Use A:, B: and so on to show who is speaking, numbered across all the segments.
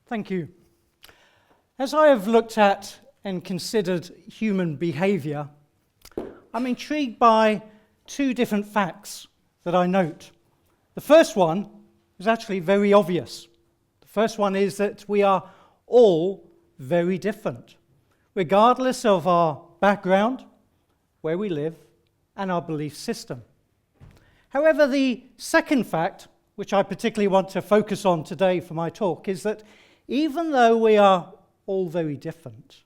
A: Thank you. As I have looked at and considered human behaviour, I'm intrigued by two different facts that I note. The first one is actually very obvious. The first one is that we are all very different, regardless of our background, where we live, and our belief system. However, the second fact, which I particularly want to focus on today for my talk, is that even though we are all very different,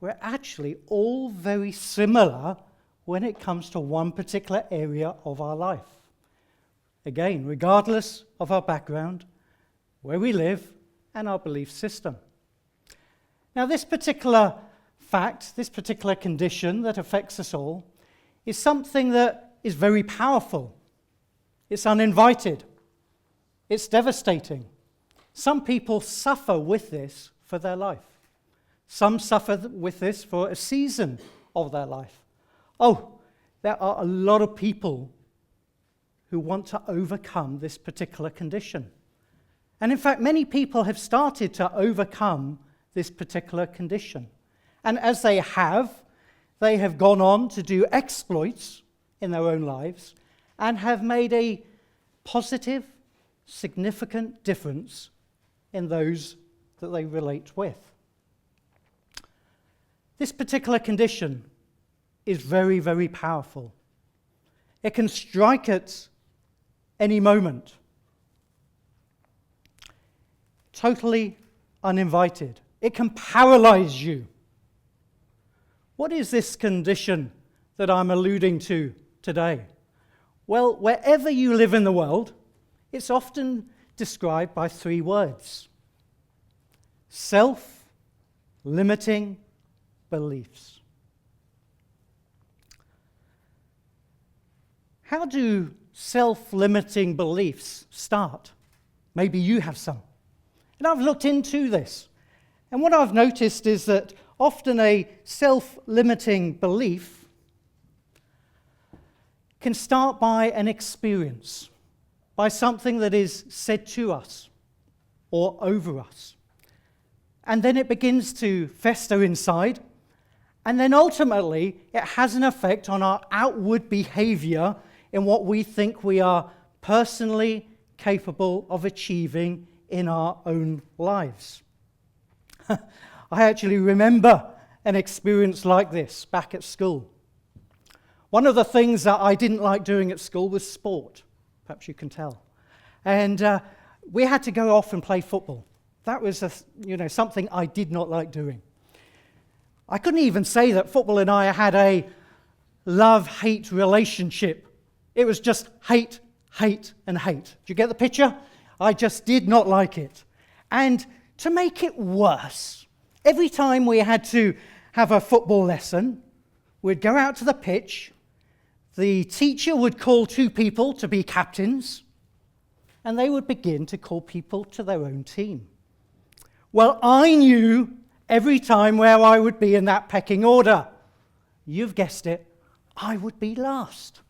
A: we're actually all very similar when it comes to one particular area of our life. Again, regardless of our background, where we live, and our belief system. Now, this particular fact, this particular condition that affects us all, is something that is very powerful. It's uninvited. It's devastating. Some people suffer with this for their life. Some suffer with this for a season of their life. Oh, there are a lot of people who want to overcome this particular condition. And in fact, many people have started to overcome this particular condition. And as they have gone on to do exploits in their own lives and have made a positive, significant difference in those that they relate with. This particular condition is very, very powerful. It can strike at any moment. Totally uninvited. It can paralyze you. What is this condition that I'm alluding to today? Well, wherever you live in the world, it's often described by three words: self-limiting beliefs. How do self-limiting beliefs start? Maybe you have some. And I've looked into this. And what I've noticed is that often a self-limiting belief can start by an experience, by something that is said to us or over us. And then it begins to fester inside, and then ultimately it has an effect on our outward behavior in what we think we are personally capable of achieving in our own lives. I actually remember an experience like this back at school. One of the things that I didn't like doing at school was sport. Perhaps you can tell. And we had to go off and play football. That was something I did not like doing. I couldn't even say that football and I had a love-hate relationship. It was just hate, hate, and hate. Do you get the picture? I just did not like it. And to make it worse, every time we had to have a football lesson, we'd go out to the pitch, the teacher would call two people to be captains, and they would begin to call people to their own team. Well, I knew every time where I would be in that pecking order. You've guessed it, I would be last.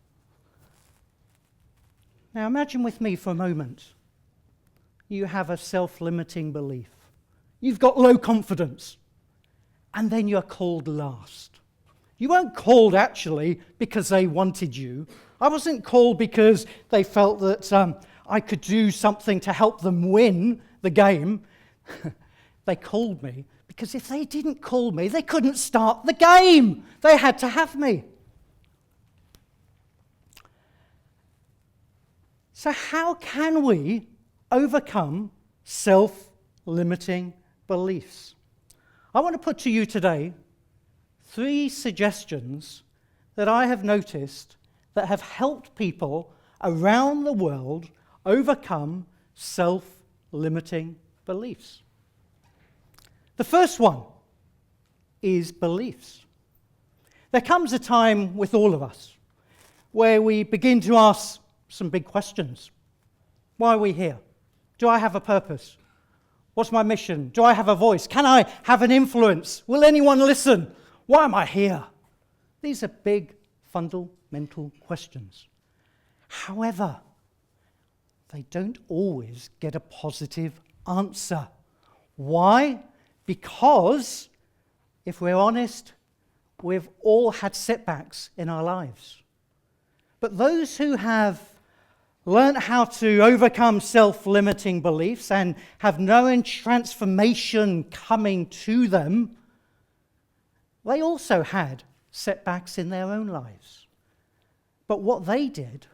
A: Now imagine with me for a moment, you have a self-limiting belief. You've got low confidence, and then you're called last. You weren't called actually because they wanted you. I wasn't called because they felt that I could do something to help them win the game. They called me because if they didn't call me, they couldn't start the game. They had to have me. So how can we overcome self-limiting beliefs? I want to put to you today 3 suggestions that I have noticed that have helped people around the world overcome self-limiting beliefs. The first one is beliefs. There comes a time with all of us where we begin to ask some big questions. Why are we here? Do I have a purpose? What's my mission? Do I have a voice? Can I have an influence? Will anyone listen? Why am I here? These are big, fundamental questions. However, they don't always get a positive answer. Why? Because, if we're honest, we've all had setbacks in our lives. But those who have learned how to overcome self-limiting beliefs and have known transformation coming to them, they also had setbacks in their own lives. But what they did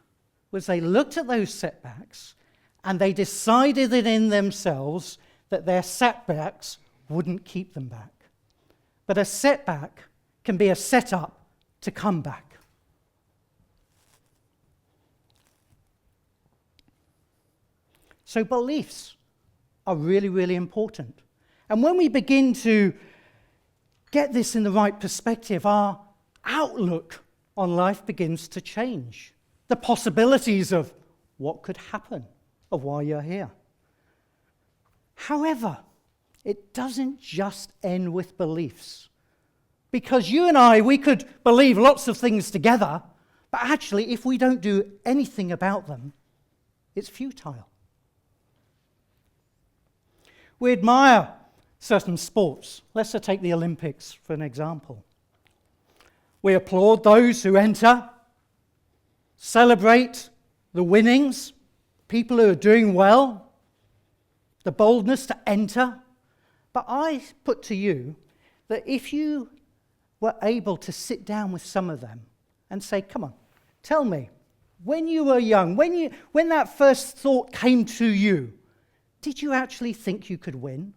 A: was they looked at those setbacks and they decided in themselves that their setbacks wouldn't keep them back. But a setback can be a setup to come back. So beliefs are really, really important. And when we begin to get this in the right perspective, our outlook on life begins to change. The possibilities of what could happen, of why you're here. However, it doesn't just end with beliefs. Because you and I, we could believe lots of things together, but actually, if we don't do anything about them, it's futile. We admire certain sports. Let's take the Olympics for an example. We applaud those who enter, celebrate the winnings, people who are doing well, the boldness to enter. But I put to you that if you were able to sit down with some of them and say, come on, tell me, when you were young, when that first thought came to you, did you actually think you could win?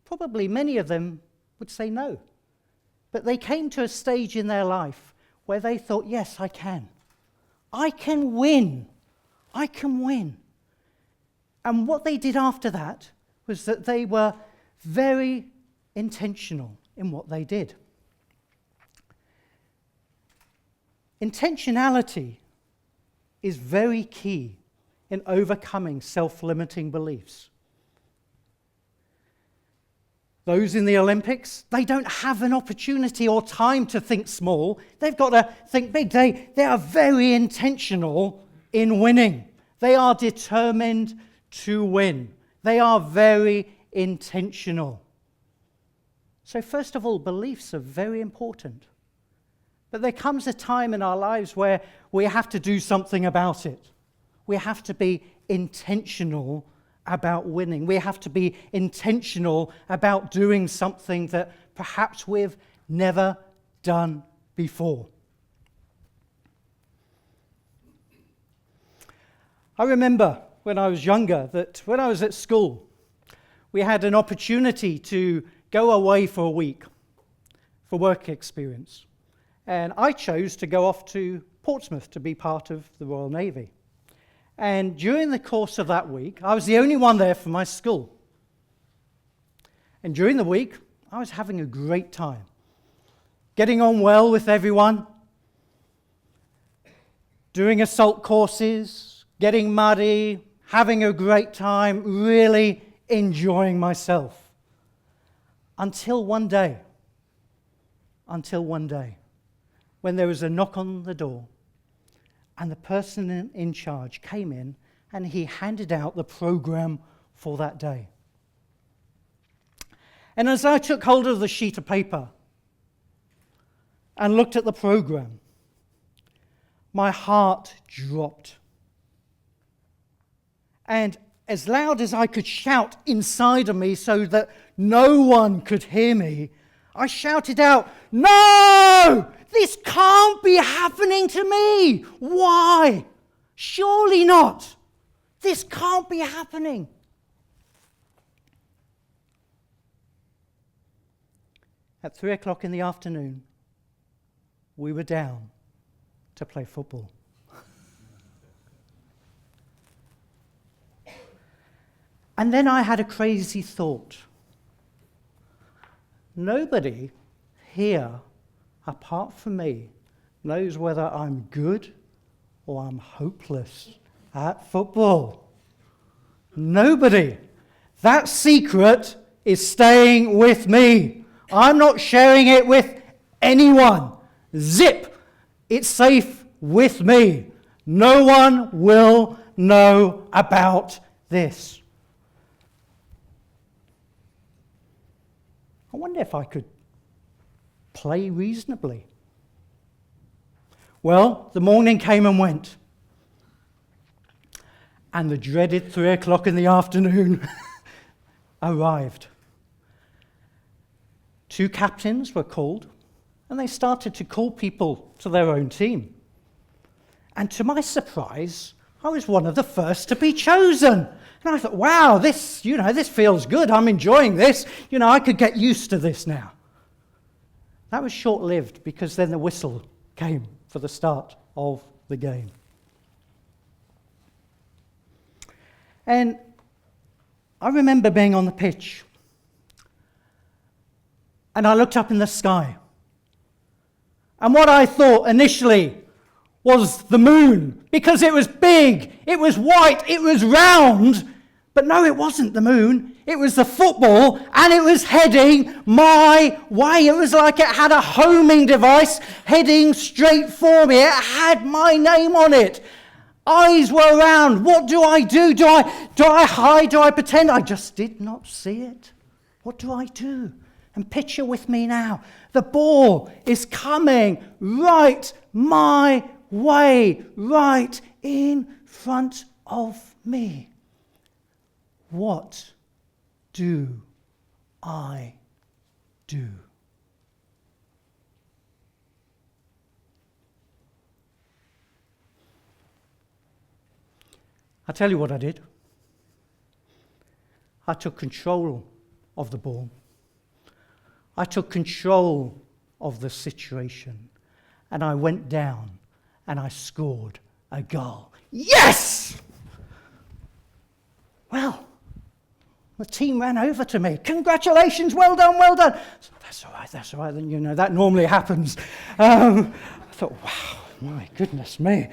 A: Probably many of them would say no. But they came to a stage in their life where they thought, yes, I can. I can win. I can win. And what they did after that was that they were very intentional in what they did. Intentionality is very key in overcoming self-limiting beliefs. Those in the Olympics, they don't have an opportunity or time to think small. They've got to think big. They are very intentional in winning. They are determined to win. They are very intentional. So first of all, beliefs are very important. But there comes a time in our lives where we have to do something about it. We have to be intentional about winning. We have to be intentional about doing something that perhaps we've never done before. I remember when I was younger that when I was at school, we had an opportunity to go away for a week for work experience. And I chose to go off to Portsmouth to be part of the Royal Navy. And during the course of that week, I was the only one there from my school. And during the week, I was having a great time, getting on well with everyone, doing assault courses, getting muddy, having a great time, really enjoying myself. Until one day, when there was a knock on the door, and the person in charge came in and he handed out the program for that day. And as I took hold of the sheet of paper and looked at the program, my heart dropped. And as loud as I could shout inside of me so that no one could hear me, I shouted out, "No! This can't be happening to me! Why? Surely not! This can't be happening!" At 3:00 in the afternoon, we were down to play football. And then I had a crazy thought. Nobody here, apart from me, knows whether I'm good or I'm hopeless at football. Nobody. That secret is staying with me. I'm not sharing it with anyone. Zip. It's safe with me. No one will know about this. I wonder if I could play reasonably. Well, the morning came and went. And the dreaded 3 o'clock in the afternoon arrived. 2 captains were called, and they started to call people to their own team. And to my surprise, I was one of the first to be chosen. And I thought, wow, this feels good. I'm enjoying this. I could get used to this now. That was short-lived because then the whistle came for the start of the game. And I remember being on the pitch. And I looked up in the sky. And what I thought initially was the moon, because it was big, it was white, it was round. But no, it wasn't the moon. It was the football, and it was heading my way. It was like it had a homing device heading straight for me. It had my name on it. Eyes were round. What do I do? Do I hide? Do I pretend? I just did not see it. What do I do? And picture with me now. The ball is coming right my way, right in front of me. What do I do? I'll tell you what I did. I took control of the ball. I took control of the situation. And I went down and I scored a goal. Yes! Well, the team ran over to me. Congratulations, well done, well done. So, that's all right. Then, that normally happens. I thought, wow, my goodness me.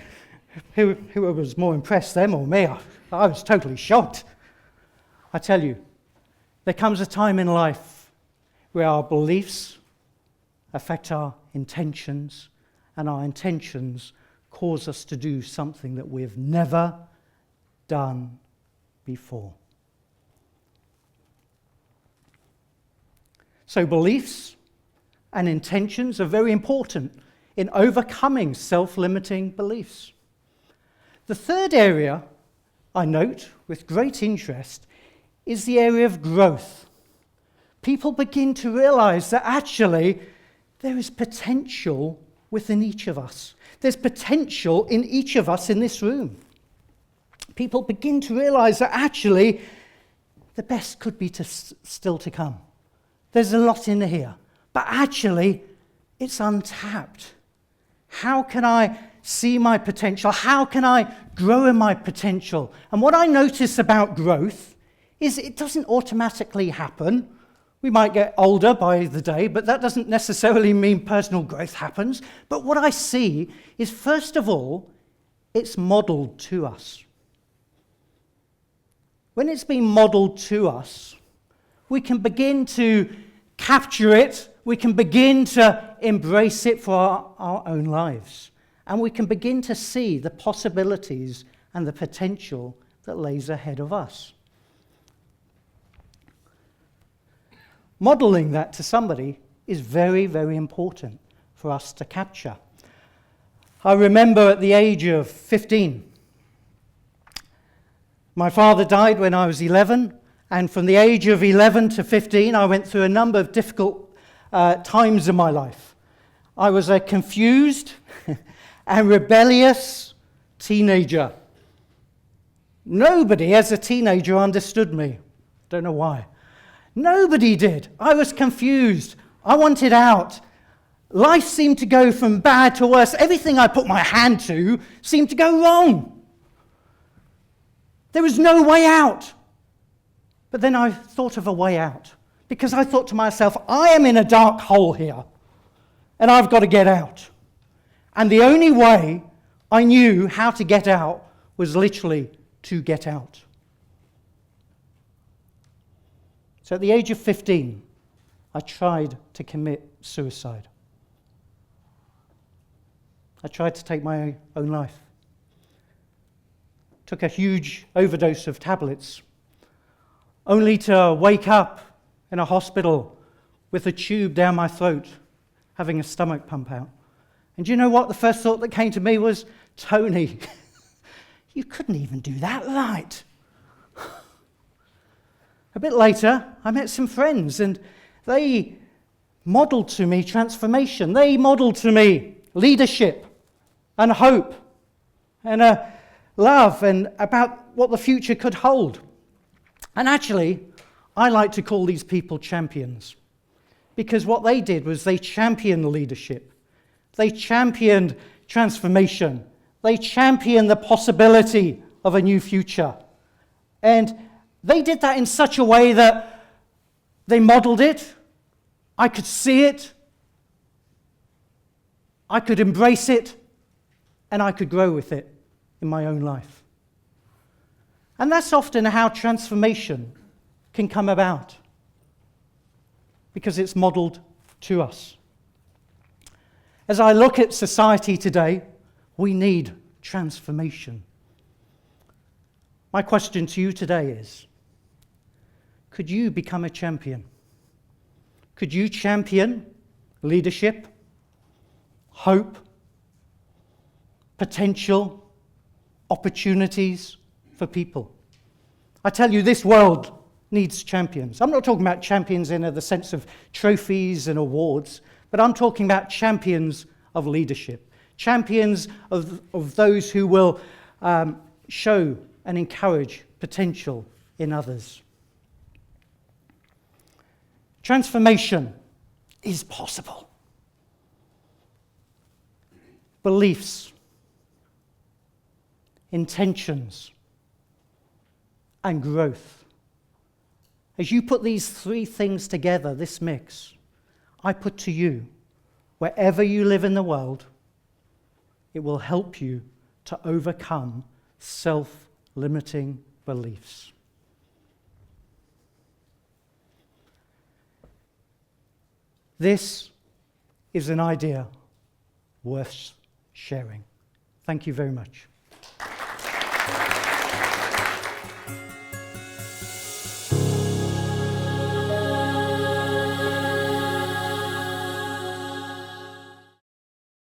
A: Who was more impressed, them or me? I was totally shocked. I tell you, there comes a time in life where our beliefs affect our intentions, and our intentions cause us to do something that we've never done before. So beliefs and intentions are very important in overcoming self-limiting beliefs. The third area I note with great interest is the area of growth. People begin to realize that actually there is potential within each of us. There's potential in each of us in this room. People begin to realize that actually the best could be still to come. There's a lot in here, but actually it's untapped. How can I see my potential? How can I grow in my potential? And what I notice about growth is it doesn't automatically happen. We might get older by the day, but that doesn't necessarily mean personal growth happens. But what I see is, first of all, it's modeled to us. When it's been modeled to us, we can begin to capture it, we can begin to embrace it for our own lives, and we can begin to see the possibilities and the potential that lays ahead of us. Modeling that to somebody is very, very important for us to capture. I remember at the age of 15, my father died when I was 11, and from the age of 11 to 15, I went through a number of difficult times in my life. I was a confused and rebellious teenager. Nobody as a teenager understood me. Don't know why. Nobody did. I was confused. I wanted out. Life seemed to go from bad to worse. Everything I put my hand to seemed to go wrong. There was no way out. But then I thought of a way out, because I thought to myself, I am in a dark hole here, and I've got to get out. And the only way I knew how to get out was literally to get out. So at the age of 15, I tried to commit suicide. I tried to take my own life. Took a huge overdose of tablets, only to wake up in a hospital with a tube down my throat, having a stomach pump out. And do you know what? The first thought that came to me was, Tony, you couldn't even do that right. A bit later, I met some friends, and they modeled to me transformation. They modeled to me leadership and hope and love and about what the future could hold. And actually, I like to call these people champions, because what they did was they championed leadership. They championed transformation. They championed the possibility of a new future. And they did that in such a way that they modeled it. I could see it. I could embrace it. And I could grow with it in my own life. And that's often how transformation can come about, because it's modeled to us. As I look at society today, we need transformation. My question to you today is, could you become a champion? Could you champion leadership, hope, potential, opportunities for people? I tell you, this world needs champions. I'm not talking about champions in the sense of trophies and awards, but I'm talking about champions of leadership, champions of those who will show and encourage potential in others. Transformation is possible. Beliefs, intentions, and growth. As you put these three things together, this mix, I put to you, wherever you live in the world, it will help you to overcome self-limiting beliefs. This is an idea worth sharing. Thank you very much.